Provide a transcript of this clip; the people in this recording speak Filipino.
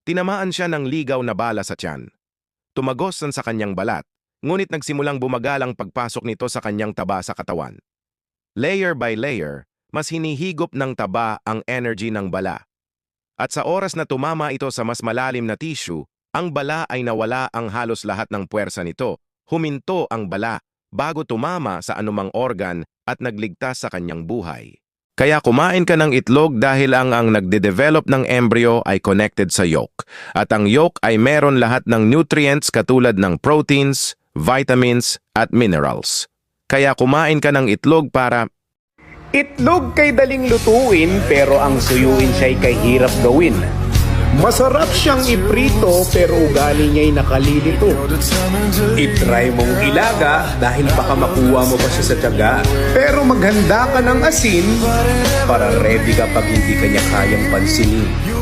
Tinamaan siya ng ligaw na bala sa tiyan. Tumagos sa kanyang balat, ngunit nagsimulang bumagal ang pagpasok nito sa kanyang taba sa katawan. Layer by layer, mas hinihigop ng taba ang energy ng bala. At sa oras na tumama ito sa mas malalim na tissue, ang bala ay nawala ang halos lahat ng puwersa nito. Huminto ang bala bago tumama sa anumang organ at nagligtas sa kanyang buhay. Kaya kumain ka ng itlog dahil ang nagde-develop ng embryo ay connected sa yolk. At ang yolk ay meron lahat ng nutrients katulad ng proteins, vitamins at minerals. Kaya kumain ka ng itlog para... Itlog kay daling lutuin pero ang suyuin siya'y kay hirap gawin. Masarap siyang iprito pero ugali niya'y nakalilito. I-try mong ilaga dahil baka makuha mo pa siya sa tiyaga. Pero maghanda ka ng asin para ready ka pag hindi ka niya kayang pansinin.